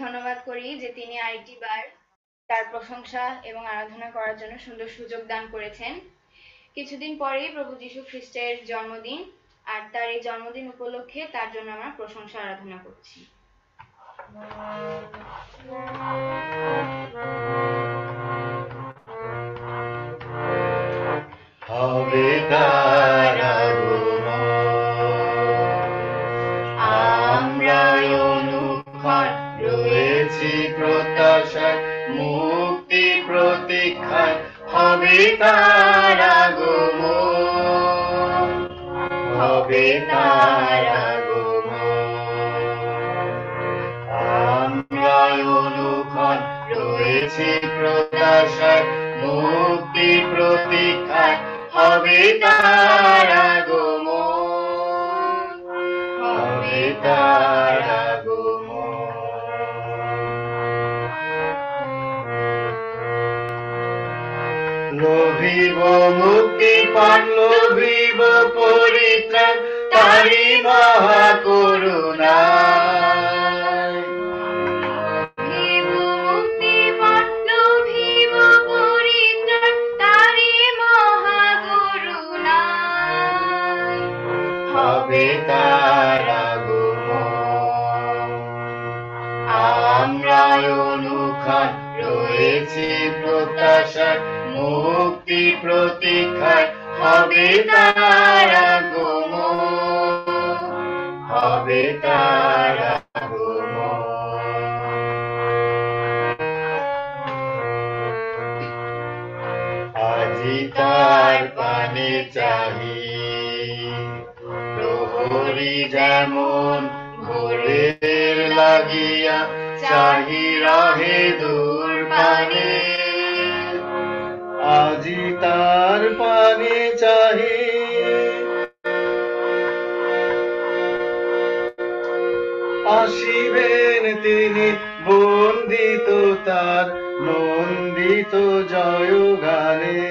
ধন্যবাদ করি যে তিনি আরেকটি বার তার প্রশংসা এবং আরাধনা করার জন্য সুন্দর সুযোগ দান করেছেন। কিছুদিন পরেই প্রভু যীশু খ্রিস্টের জন্মদিন, আর তার এই জন্মদিন উপলক্ষে তার জন্য আমরা প্রশংসা আরাধনা করছি। হবে তার আগমন, আমরা অনুক্ষণ রয়েছি প্রত্যাশায়, মুক্তি প্রতীক্ষায়, হবে তার আগমন, হবে তার আগমন। আমরা অনুক্ষণ রয়েছি প্রত্যাশায়, মুক্তি প্রতীক্ষায়, হবে তার আগমন, হবে তার আগমন। লোভিব মুক্তিপণ, লোভিব পরিত্রাণ, তারি মহাকরুণা। হবে তার আগমন, আমরা অনুক্ষণ রয়েছি প্রত্যাশায়, মুক্তি প্রতীক্ষায়, হবে তার আগমন, হবে তার আগমন। আজি তার পানে চাহি, প্রহরী যেমন ভোরের লাগিয়া চাহি রহে দূর পানে। আজি তার পানে চাহি, আসিবেন তিনি বন্দিত তার নন্দিত জয় গানে।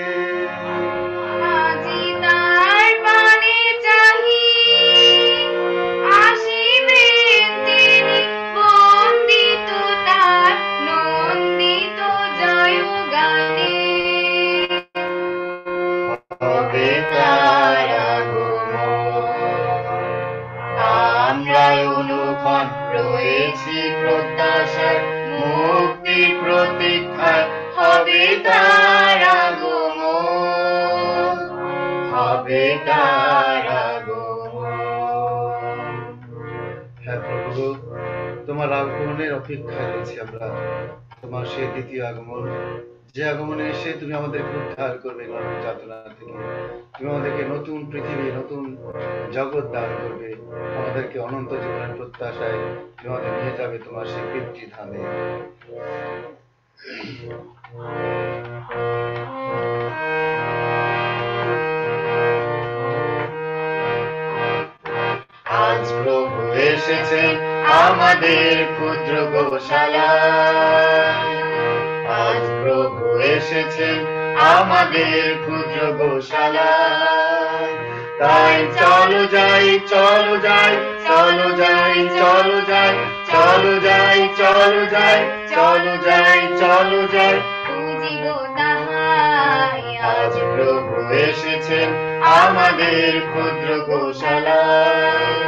হবে তার আগমন, আমরা অনুক্ষণ রয়েছি প্রত্যাশায়, মুক্তি প্রতীক্ষায়, হবে তার আগমন, হবে তার আগমন। হ্যাঁ প্রভু, তোমার আগমনের অপেক্ষায় রয়েছি আমরা, তোমার সেই দ্বিতীয় আগমন, যে আগমনে এসে তুমি আমাদেরকে উদ্ধার করবে নরক যাতনা থেকে, তুমি আমাদেরকে নতুন পৃথিবী, নতুন জগৎ দান করবে, আমাদেরকে অনন্ত জীবনের প্রত্যাশায় তুমি আমাদের নিয়ে যাবে তোমার সেই পিতৃ ধামে। আজ প্রভু এসেছেন আমাদের ক্ষুদ্র গোশালায়, আজ প্রভু এসেছেন আমাদের ক্ষুদ্র গোশালায়। তাই চলো যাই, চলো যাই, চলো যাই, চলো যাই, চলো যাই, চলো যাই, চলো যাই, চলো যাই, আজ প্রভু এসেছেন আমাদের ক্ষুদ্র গোশালায়।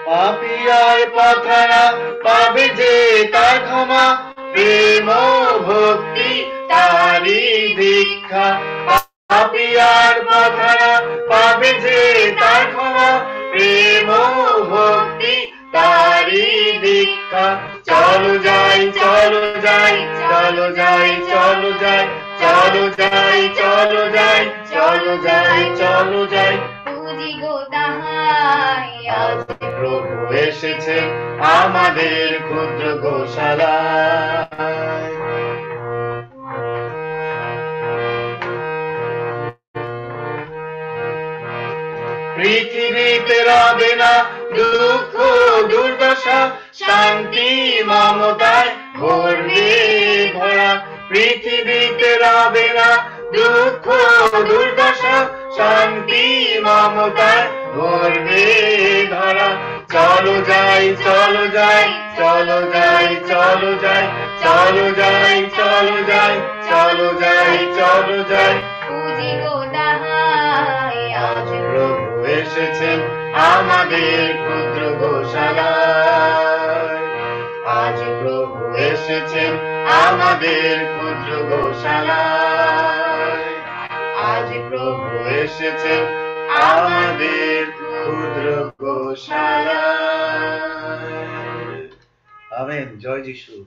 পাপিয়ার পাথারা পাবে যে তার ক্ষমা, প্রেম ভক্তি তারি দীক্ষা। পাপিয়ার পাথারা পাবে যে তার ক্ষমা, প্রেম ভক্তি তারি দীক্ষা। চলো যাই, চলো যাই, চলো যাই, চলো যাই, চলো যাই, চলো যাই, চলো যাই, চলো যাই, আজ প্রভু এসেছেন আমাদের ক্ষুদ্র গোশালায়। পৃথিবীতে রবে না দুঃখ দুর্দশা, শান্তি মমতায় ভরবে ভরা। পৃথিবীতে রবে না দুঃখ দুর্দশা, শান্তি মমতায় ভরবে ধরা। চলো যাই চলো যাই চলো যাই চলো যাই চলো যাই চলো যাই চলো যাই চলো যাই। পুঁজি গো তাহাই আজ প্রভু এসেছেন আমাদের ক্ষুদ্র গোশালায়। আজ প্রভু এসেছেন আমাদের ক্ষুদ্র গোশালায়। আজ প্রভু এসেছেন আমাদের ক্ষুদ্র গোশালায়। আমেন। জয় যিশু।